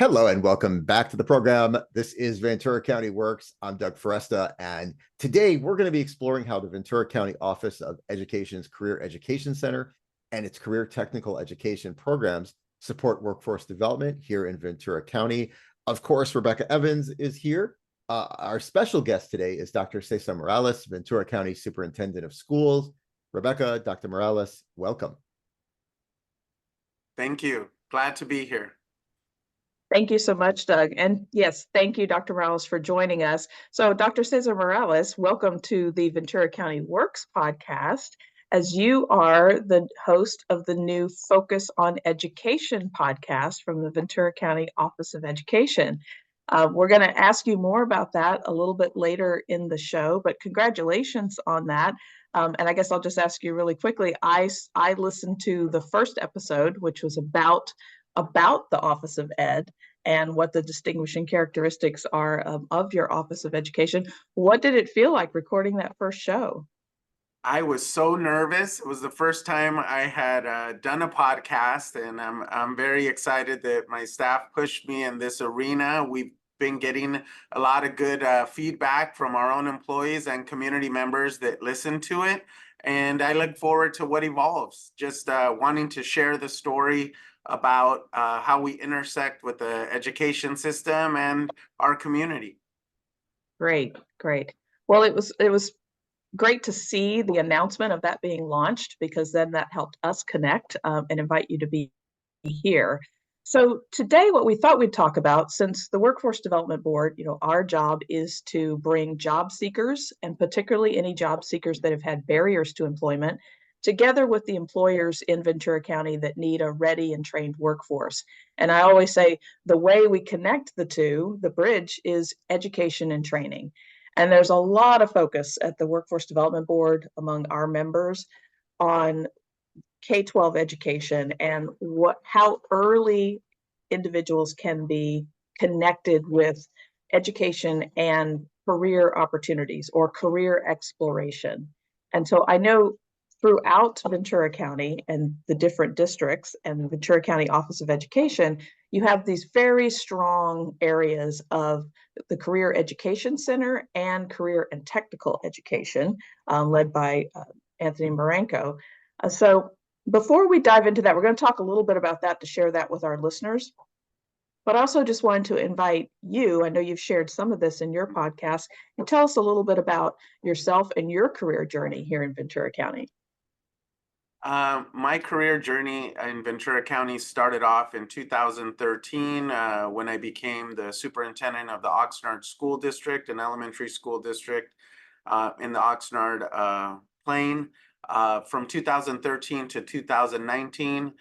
Hello and welcome back to the program. This is Ventura County Works. I'm Doug Foresta, and today we're going to be exploring how the Ventura County Office of Education's Career Education Center and its career technical education programs support workforce development here in Ventura County. Of course, Rebecca Evans is here. Our special guest today is Dr. César Morales, Ventura County Superintendent of Schools. Rebecca, Dr. Morales, welcome. Thank you. Glad to be here. Thank you so much, Doug. And yes, thank you, Dr. Morales, for joining us. So Dr. César Morales, welcome to the Ventura County Works podcast, as you are the host of the new Focus on Education podcast from the Ventura County Office of Education. We're going to ask you more about that a little bit later in the show, but congratulations on that. And I guess I'll just ask you really quickly. I listened to the first episode, which was about the Office of Ed and what the distinguishing characteristics are of your Office of Education. What did it feel like recording that first show? I was so nervous. It was the first time I had done a podcast, and I'm very excited that my staff pushed me in this arena. We've been getting a lot of good feedback from our own employees and community members that listen to it, and I look forward to what evolves. Just wanting to share the story about how we intersect with the education system and our community. Great. Well, it was great to see the announcement of that being launched, because then that helped us connect and invite you to be here. So today, what we thought we'd talk about, since the Workforce Development Board, our job is to bring job seekers, and particularly any job seekers that have had barriers to employment, together with the employers in Ventura County that need a ready and trained workforce. And I always say the way we connect the two, the bridge, is education and training. And there's a lot of focus at the Workforce Development Board among our members on K-12 education and how early individuals can be connected with education and career opportunities or career exploration. And so I know throughout Ventura County and the different districts and the Ventura County Office of Education, you have these very strong areas of the Career Education Center and Career and Technical Education, led by Anthony Marenko. So before we dive into that, we're going to talk a little bit about that to share that with our listeners. But also just wanted to invite you, I know you've shared some of this in your podcast, and tell us a little bit about yourself and your career journey here in Ventura County. My career journey in Ventura County started off in 2013 when I became the superintendent of the Oxnard School District, an elementary school district in the Oxnard Plain. From 2013 to 2019,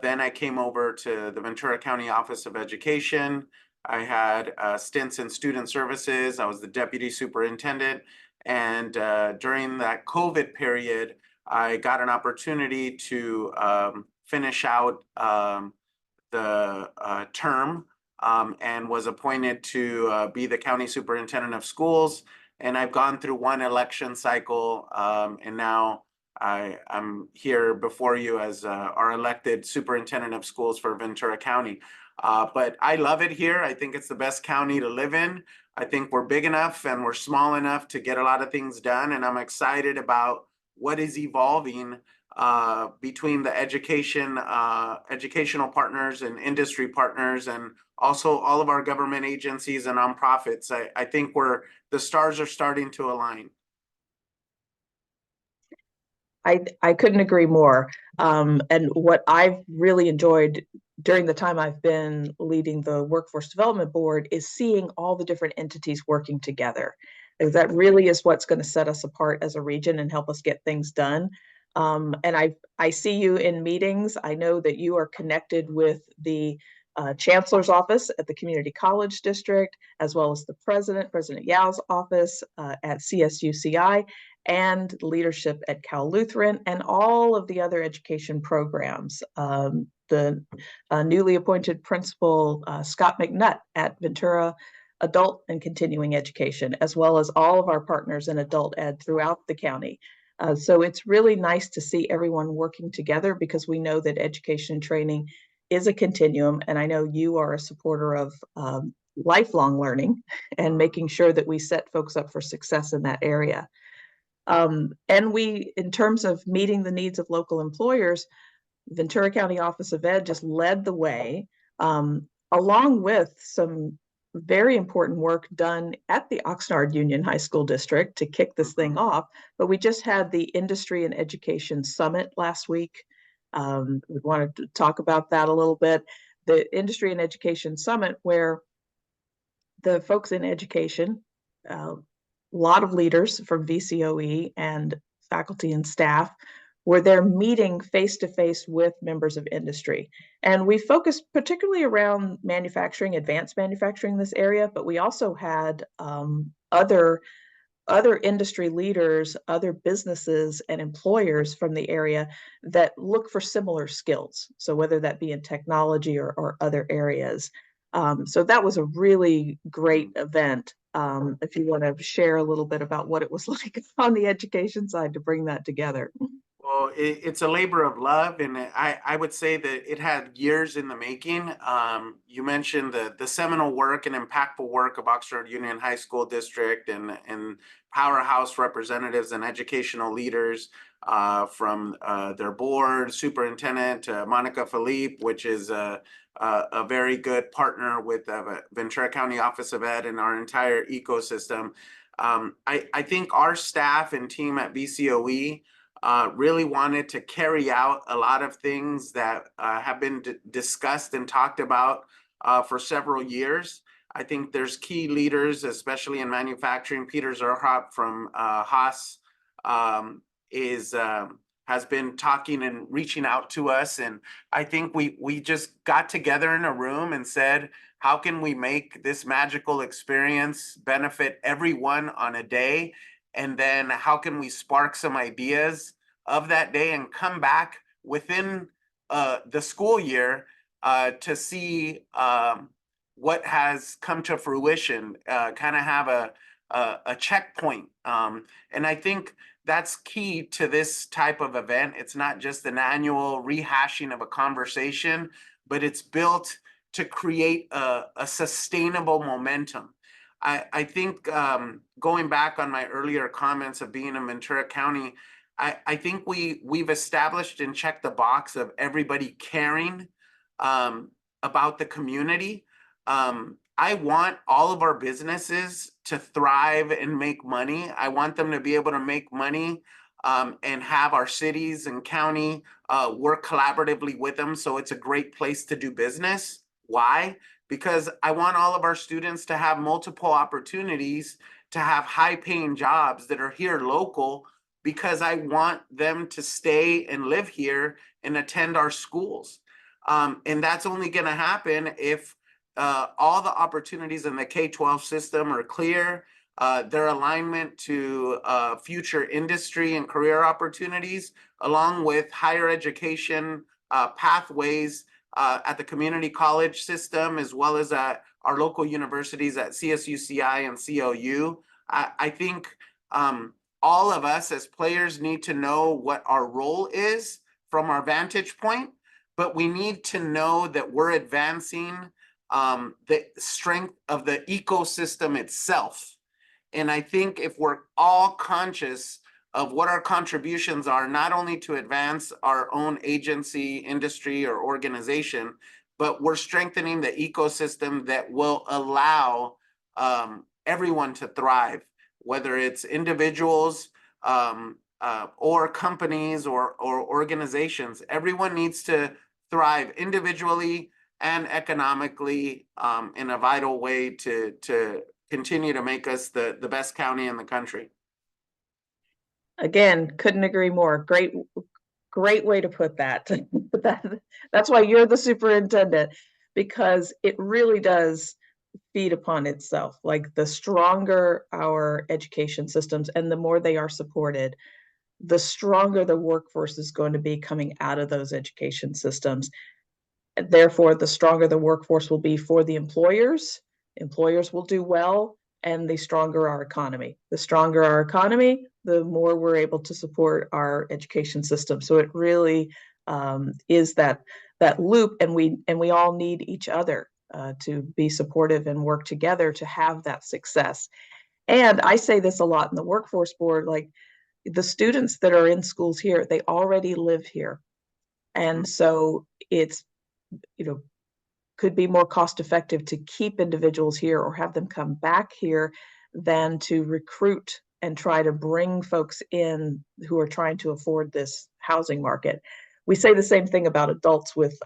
then I came over to the Ventura County Office of Education. I had stints in student services. I was the deputy superintendent. And during that COVID period, I got an opportunity to finish out the term and was appointed to be the county superintendent of schools. And I've gone through one election cycle, and now I'm here before you as our elected superintendent of schools for Ventura County. But I love it here. I think it's the best county to live in. I think we're big enough and we're small enough to get a lot of things done. And I'm excited about what is evolving between the educational partners and industry partners, and also all of our government agencies and nonprofits. I think the stars are starting to align. I couldn't agree more. And what I've really enjoyed during the time I've been leading the Workforce Development Board is seeing all the different entities working together. That really is what's going to set us apart as a region and help us get things done. And I see you in meetings. I know that you are connected with the Chancellor's office at the Community College District, as well as the President Yao's office at CSUCI, and leadership at Cal Lutheran, and all of the other education programs. The newly appointed principal, Scott McNutt at Ventura Adult and Continuing Education, as well as all of our partners in adult ed throughout the county. So it's really nice to see everyone working together, because we know that education and training is a continuum, and I know you are a supporter of lifelong learning and making sure that we set folks up for success in that area. And we, in terms of meeting the needs of local employers, Ventura County Office of Ed just led the way, along with some very important work done at the Oxnard Union High School District to kick this thing off. But we just had the Industry and Education Summit last week. We wanted to talk about that a little bit. The Industry and Education Summit, where the folks in education, a lot of leaders from VCOE and faculty and staff, where they're meeting face-to-face with members of industry. And we focused particularly around manufacturing, advanced manufacturing in this area, but we also had other industry leaders, other businesses and employers from the area that look for similar skills. So whether that be in technology or other areas. So that was a really great event. If you want to share a little bit about what it was like on the education side to bring that together. Well, it's a labor of love, and I would say that it had years in the making. You mentioned the seminal work and impactful work of Oxnard Union High School District and powerhouse representatives and educational leaders from their board, Superintendent Monica Philippe, which is a very good partner with Ventura County Office of Ed and our entire ecosystem. I think our staff and team at VCOE really wanted to carry out a lot of things that have been discussed and talked about for several years. I think there's key leaders, especially in manufacturing. Peter Zerhop from Haas has been talking and reaching out to us. And I think we just got together in a room and said, how can we make this magical experience benefit everyone on a day? And then how can we spark some ideas of that day and come back within the school year to see what has come to fruition, kind of have a checkpoint. And I think that's key to this type of event. It's not just an annual rehashing of a conversation, but it's built to create a sustainable momentum. I think going back on my earlier comments of being in Ventura County, I think we've established and checked the box of everybody caring about the community. I want all of our businesses to thrive and make money. I want them to be able to make money and have our cities and county work collaboratively with them. So it's a great place to do business. Why? Because I want all of our students to have multiple opportunities to have high-paying jobs that are here local, because I want them to stay and live here and attend our schools. And that's only going to happen if all the opportunities in the K-12 system are clear, their alignment to future industry and career opportunities, along with higher education pathways at the community college system, as well as at our local universities at CSUCI and COU. I think all of us as players need to know what our role is from our vantage point, but we need to know that we're advancing the strength of the ecosystem itself. And I think if we're all conscious of what our contributions are, not only to advance our own agency, industry, or organization, but we're strengthening the ecosystem that will allow everyone to thrive, whether it's individuals or companies or organizations. Everyone needs to thrive individually and economically in a vital way to continue to make us the best county in the country. Again, couldn't agree more. Great way to put that. That's why you're the superintendent, because it really does feed upon itself. Like, the stronger our education systems and the more they are supported, the stronger the workforce is going to be coming out of those education systems. And therefore, the stronger the workforce will be for the employers. Employers will do well, and the stronger our economy. The stronger our economy, the more we're able to support our education system. So it really is that that loop, and we all need each other to be supportive and work together to have that success. And I say this a lot in the workforce board, like the students that are in schools here, they already live here. And so it's, could be more cost effective to keep individuals here or have them come back here than to recruit and try to bring folks in who are trying to afford this housing market. We say the same thing about adults with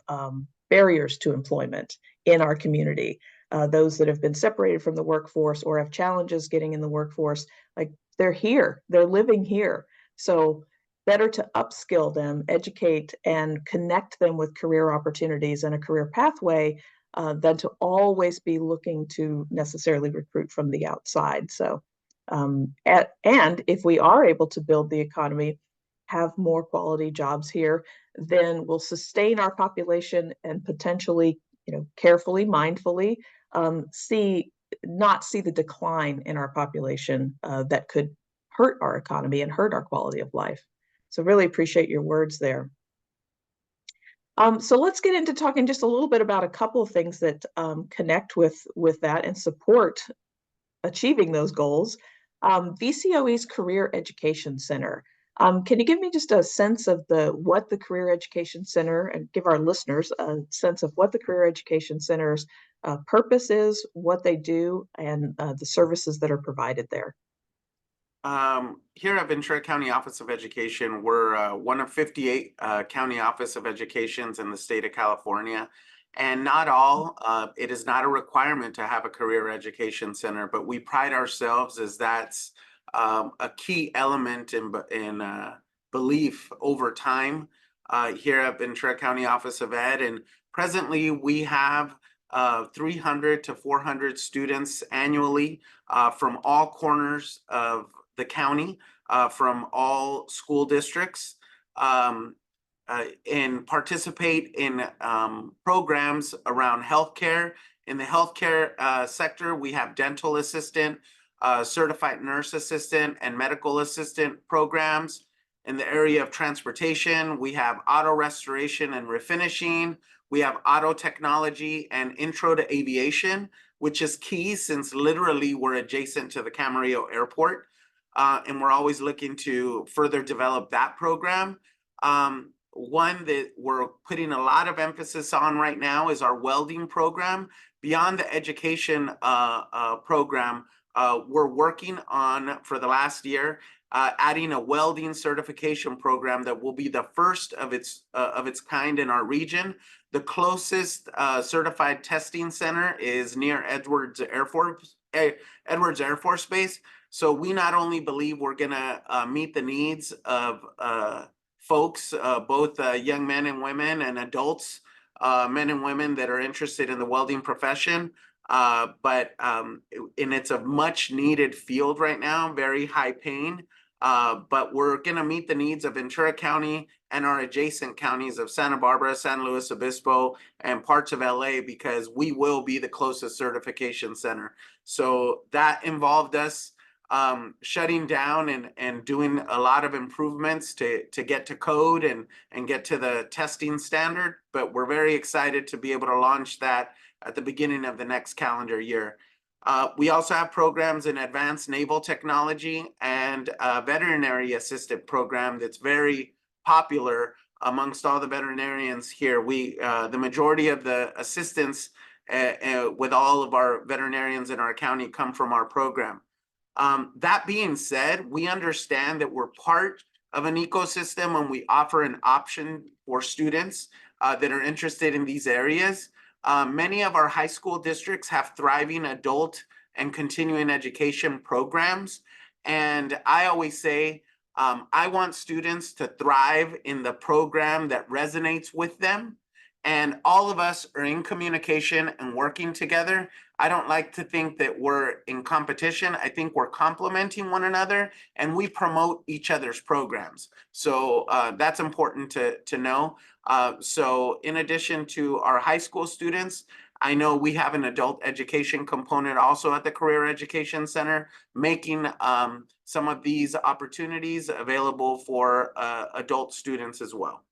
barriers to employment in our community. Those that have been separated from the workforce or have challenges getting in the workforce, like they're here, they're living here. So better to upskill them, educate, and connect them with career opportunities and a career pathway than to always be looking to necessarily recruit from the outside. So, and if we are able to build the economy, have more quality jobs here, then we'll sustain our population and potentially, carefully, mindfully, not see the decline in our population that could hurt our economy and hurt our quality of life. So really appreciate your words there. So let's get into talking just a little bit about a couple of things that connect with that and support achieving those goals. VCOE's Career Education Center. Can you give me just a sense of what the Career Education Center, and give our listeners a sense of what the Career Education Center's purpose is, what they do, and the services that are provided there? Here at Ventura County Office of Education, we're one of 58 county office of educations in the state of California. And not all, it is not a requirement to have a career education center, but we pride ourselves as that's a key element in belief over time here at Ventura County Office of Ed. And presently we have 300 to 400 students annually from all corners of the county, from all school districts, and participate in programs around healthcare. In the healthcare sector, we have dental assistant, certified nurse assistant, and medical assistant programs. In the area of transportation, we have auto restoration and refinishing. We have auto technology and intro to aviation, which is key since literally we're adjacent to the Camarillo Airport. And we're always looking to further develop that program. One that we're putting a lot of emphasis on right now is our welding program. Beyond the education program, we're working on, for the last year, adding a welding certification program that will be the first of its kind in our region. The closest certified testing center is near Edwards Air Force Base. So we not only believe we're gonna meet the needs of folks, both young men and women and adults, men and women that are interested in the welding profession, but it's a much needed field right now, very high paying, but we're gonna meet the needs of Ventura County and our adjacent counties of Santa Barbara, San Luis Obispo, and parts of LA, because we will be the closest certification center. So that involved us shutting down and doing a lot of improvements to get to code and get to the testing standard. But we're very excited to be able to launch that at the beginning of the next calendar year. We also have programs in advanced naval technology and a veterinary assistant program that's very popular amongst all the veterinarians here. The majority of the assistants with all of our veterinarians in our county come from our program. That being said, we understand that we're part of an ecosystem when we offer an option for students that are interested in these areas. Many of our high school districts have thriving adult and continuing education programs. And I always say, I want students to thrive in the program that resonates with them. And all of us are in communication and working together. I don't like to think that we're in competition. I think we're complementing one another and we promote each other's programs. So that's important to know. So in addition to our high school students, I know we have an adult education component also at the Career Education Center, making some of these opportunities available for adult students as well.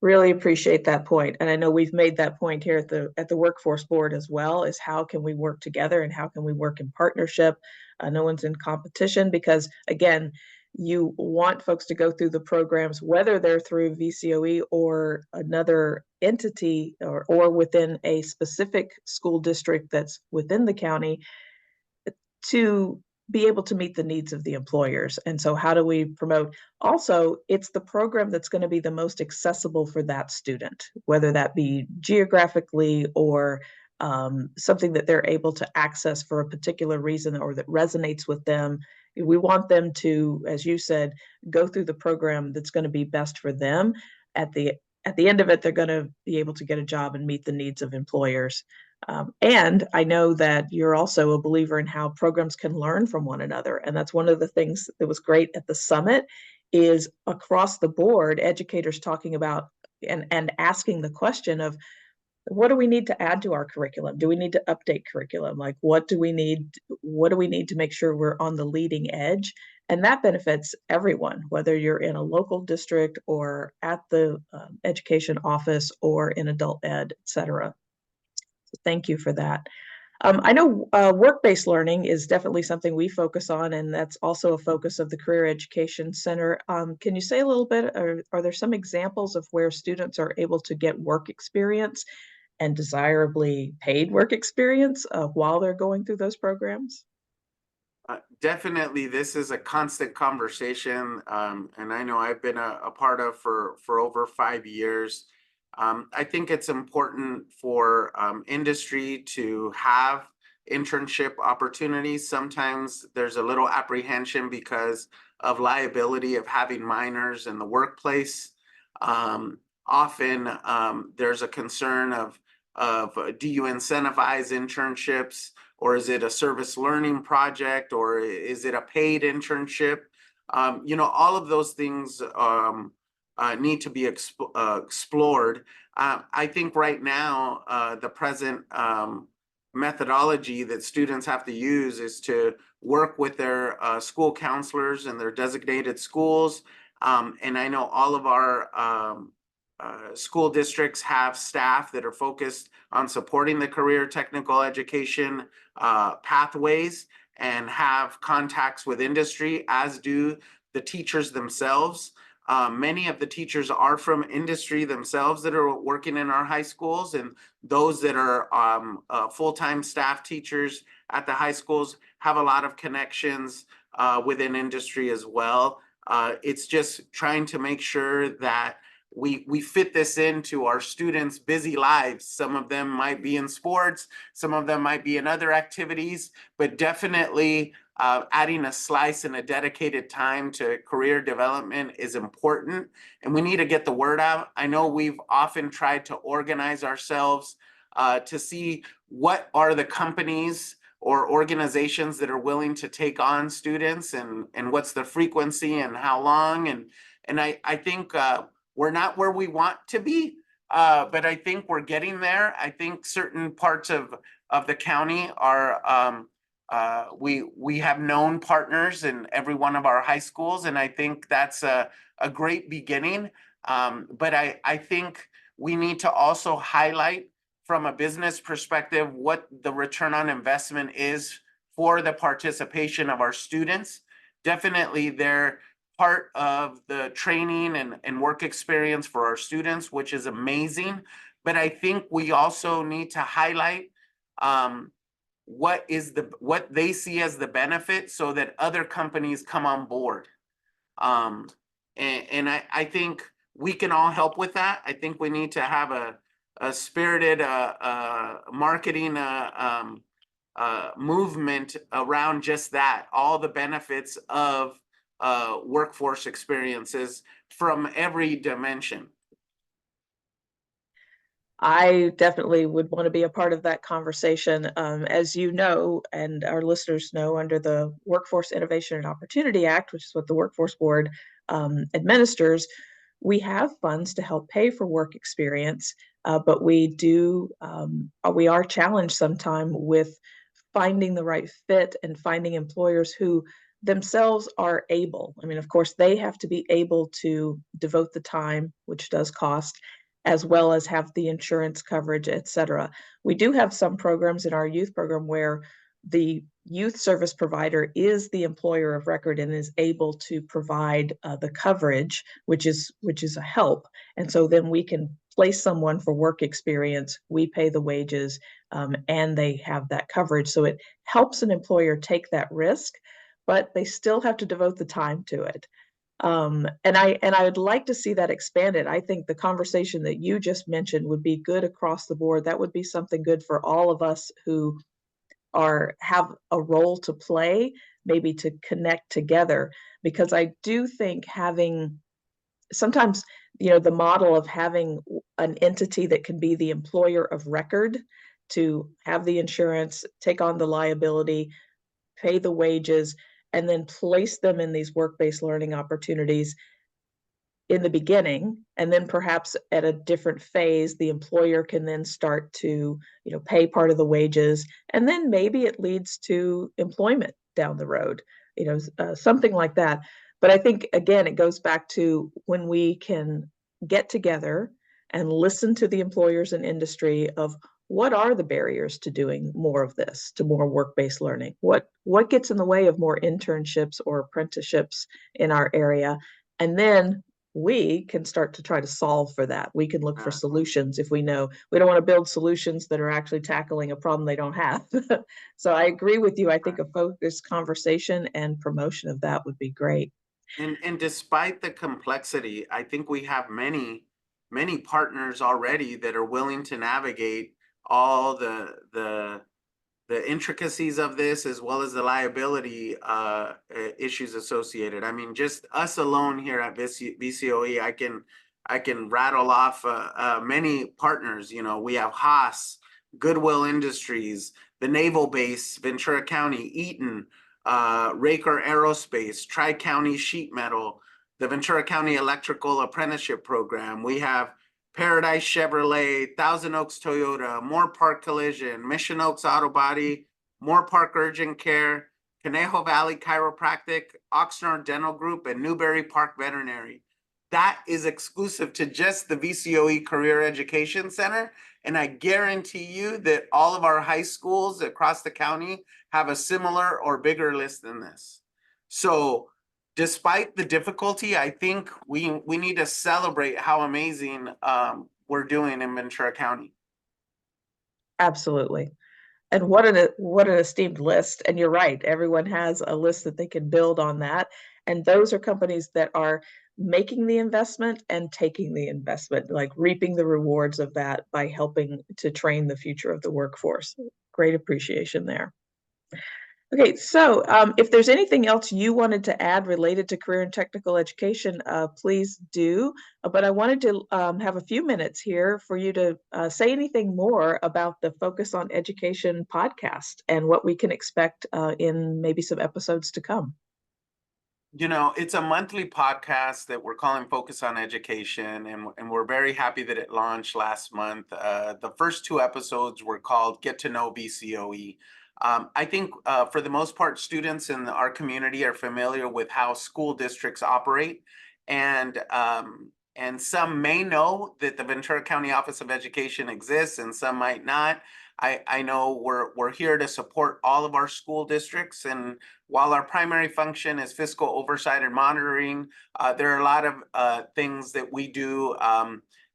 Really appreciate that point. And I know we've made that point here at the workforce board as well, is how can we work together and how can we work in partnership? No one's in competition, because again, you want folks to go through the programs, whether they're through VCOE or another entity, or within a specific school district that's within the county, to be able to meet the needs of the employers. And so how do we promote? Also, it's the program that's going to be the most accessible for that student, whether that be geographically or something that they're able to access for a particular reason or that resonates with them. We want them to, as you said, go through the program that's going to be best for them. At the end of it, they're going to be able to get a job and meet the needs of employers. And I know that you're also a believer in how programs can learn from one another. And that's one of the things that was great at the summit, is across the board, educators talking about and asking the question of, what do we need to add to our curriculum? Do we need to update curriculum? Like, what do we need to make sure we're on the leading edge? And that benefits everyone, whether you're in a local district or at the education office or in adult ed, et cetera. So thank you for that. I know work-based learning is definitely something we focus on, and that's also a focus of the Career Education Center. Can you say a little bit, are there some examples of where students are able to get work experience and desirably paid work experience while they're going through those programs? Definitely, this is a constant conversation, and I know I've been a part of for over 5 years. I think it's important for industry to have internship opportunities. Sometimes there's a little apprehension because of liability of having minors in the workplace. Often there's a concern of do you incentivize internships, or is it a service learning project, or is it a paid internship? All of those things need to be explored. I think right now, the present methodology that students have to use is to work with their school counselors and their designated schools. And I know all of our school districts have staff that are focused on supporting the career technical education pathways and have contacts with industry, as do the teachers themselves. Many of the teachers are from industry themselves that are working in our high schools, and those that are full-time staff teachers at the high schools have a lot of connections within industry as well. It's just trying to make sure that we fit this into our students' busy lives. Some of them might be in sports, some of them might be in other activities, but definitely adding a slice and a dedicated time to career development is important, and we need to get the word out. I know we've often tried to organize ourselves to see what are the companies or organizations that are willing to take on students, and what's the frequency and how long. And I think we're not where we want to be, but I think we're getting there. I think certain parts of the county are we have known partners in every one of our high schools, and I think that's a great beginning. But I think we need to also highlight from a business perspective what the return on investment is for the participation of our students. Definitely they're part of the training and work experience for our students, which is amazing. But I think we also need to highlight what they see as the benefit, so that other companies come on board. And I think we can all help with that. I think we need to have a spirited marketing movement around just that, all the benefits of workforce experiences from every dimension. I definitely would want to be a part of that conversation. As you know, and our listeners know, under the Workforce Innovation and Opportunity Act, which is what the Workforce Board administers, we have funds to help pay for work experience, but we are challenged sometimes with finding the right fit and finding employers who themselves are able. I mean, of course, they have to be able to devote the time, which does cost, as well as have the insurance coverage, et cetera. We do have some programs in our youth program where the youth service provider is the employer of record and is able to provide the coverage, which is a help. And so then we can place someone for work experience, we pay the wages, and they have that coverage. So it helps an employer take that risk, but they still have to devote the time to it. And I would like to see that expanded. I think the conversation that you just mentioned would be good across the board. That would be something good for all of us who have a role to play, maybe to connect together, because I do think having sometimes, the model of having an entity that can be the employer of record to have the insurance, take on the liability, pay the wages, and then place them in these work-based learning opportunities in the beginning, and then perhaps at a different phase, the employer can then start to, pay part of the wages, and then maybe it leads to employment down the road, something like that. But I think, again, it goes back to when we can get together and listen to the employers and industry of what are the barriers to doing more of this, to more work-based learning? What gets in the way of more internships or apprenticeships in our area? And then we can start to try to solve for that. We can look for solutions if we know. We don't want to build solutions that are actually tackling a problem they don't have. So I agree with you. I think a focused conversation and promotion of that would be great. And despite the complexity, I think we have many partners already that are willing to navigate all the intricacies of this, as well as the liability issues associated. I mean, just us alone here at VCOE, I can rattle off many partners. We have Haas, Goodwill Industries, the Naval Base, Ventura County, Eaton, Raker Aerospace, Tri-County Sheet Metal, the Ventura County Electrical Apprenticeship Program. We have Paradise Chevrolet, Thousand Oaks Toyota, Moore Park Collision, Mission Oaks Auto Body, Moore Park Urgent Care, Conejo Valley Chiropractic, Oxnard Dental Group, and Newberry Park Veterinary. That is exclusive to just the VCOE Career Education Center. And I guarantee you that all of our high schools across the county have a similar or bigger list than this. So despite the difficulty, I think we need to celebrate how amazing we're doing in Ventura County. Absolutely. And what an esteemed list. And you're right, everyone has a list that they can build on that. And those are companies that are making the investment and taking the investment, like reaping the rewards of that by helping to train the future of the workforce. Great appreciation there. Okay, so if there's anything else you wanted to add related to career and technical education, please do. But I wanted to have a few minutes here for you to say anything more about the Focus on Education podcast and what we can expect in maybe some episodes to come. It's a monthly podcast that we're calling Focus on Education, and we're very happy that it launched last month. The first 2 episodes were called Get to Know VCOE. I think for the most part, students in our community are familiar with how school districts operate, and some may know that the Ventura County Office of Education exists, and some might not. I know we're here to support all of our school districts, and while our primary function is fiscal oversight and monitoring, there are a lot of things that we do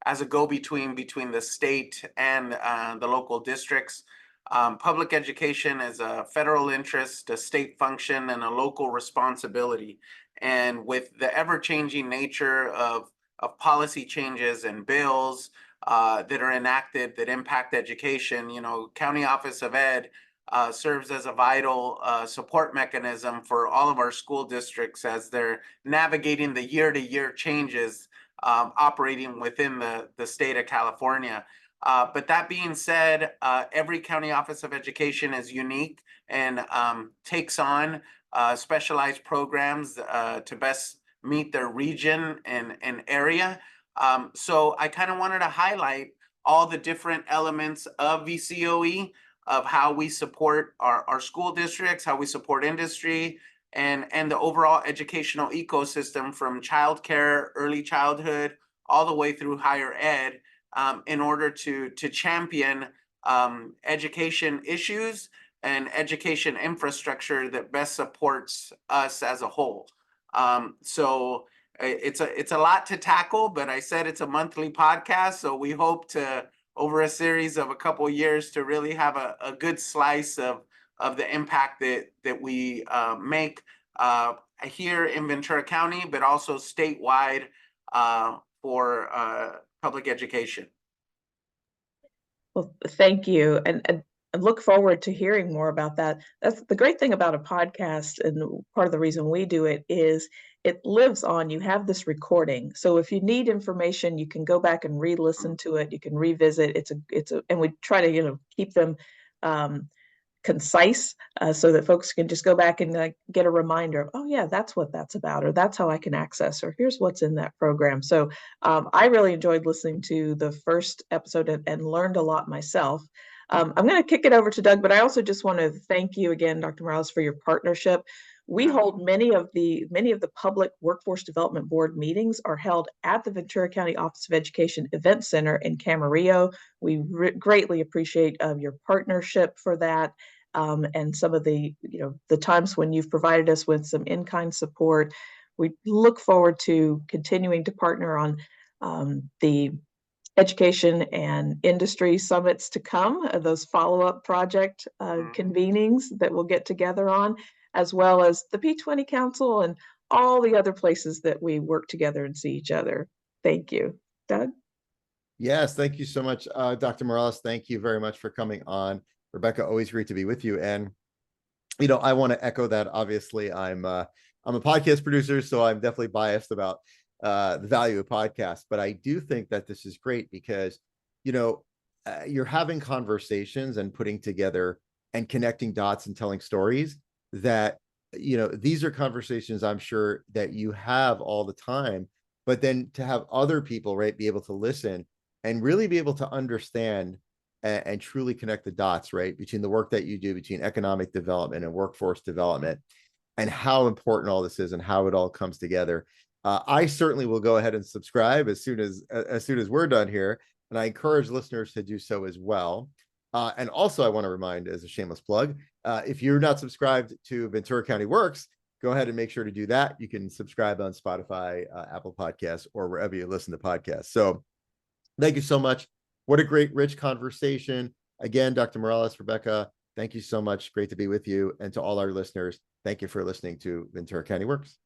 as a go-between between the state and the local districts. Public education is a federal interest, a state function, and a local responsibility. And with the ever-changing nature of policy changes and bills that are enacted that impact education, County Office of Ed serves as a vital support mechanism for all of our school districts as they're navigating the year-to-year changes operating within the state of California. But that being said, every county office of education is unique and takes on specialized programs to best meet their region and area. So I kind of wanted to highlight all the different elements of VCOE, of how we support our school districts, how we support industry, and the overall educational ecosystem from childcare, early childhood, all the way through higher ed, in order to champion education issues and education infrastructure that best supports us as a whole. So it's a lot to tackle, but I said it's a monthly podcast, so we hope to, over a series of a couple of years, to really have a good slice of the impact that we make here in Ventura County, but also statewide for public education. Well, thank you. And I look forward to hearing more about that. That's the great thing about a podcast, and part of the reason we do it is it lives on. You have this recording, so if you need information, you can go back and re-listen to it. You can revisit. And we try to keep them concise, so that folks can just go back and get a reminder of, oh yeah, that's what that's about, or that's how I can access, or here's what's in that program. So I really enjoyed listening to the first episode and learned a lot myself. I'm going to kick it over to Doug, but I also just want to thank you again, Dr. Morales, for your partnership. We hold many of the public workforce development board meetings are held at the Ventura County Office of Education Event Center in Camarillo. We greatly appreciate your partnership for that, and some of the times when you've provided us with some in-kind support. We look forward to continuing to partner on the education and industry summits to come, those follow-up project convenings that we'll get together on, as well as the P20 Council and all the other places that we work together and see each other. Thank you. Doug? Yes, thank you so much, Dr. Morales. Thank you very much for coming on. Rebecca, always great to be with you. And, I want to echo that. Obviously, I'm a podcast producer, so I'm definitely biased about the value of podcasts, but I do think that this is great because, you're having conversations and putting together and connecting dots and telling stories that, these are conversations I'm sure that you have all the time, but then to have other people, right, be able to listen and really be able to understand and truly connect the dots, right, between the work that you do, between economic development and workforce development, and how important all this is and how it all comes together. I certainly will go ahead and subscribe as soon as we're done here, and I encourage listeners to do so as well. And also, I want to remind, as a shameless plug, if you're not subscribed to Ventura County Works, go ahead and make sure to do that. You can subscribe on Spotify, Apple Podcasts, or wherever you listen to podcasts. So thank you so much. What a great, rich conversation. Again, Dr. Morales, Rebecca, thank you so much. Great to be with you. And to all our listeners, thank you for listening to Ventura County Works.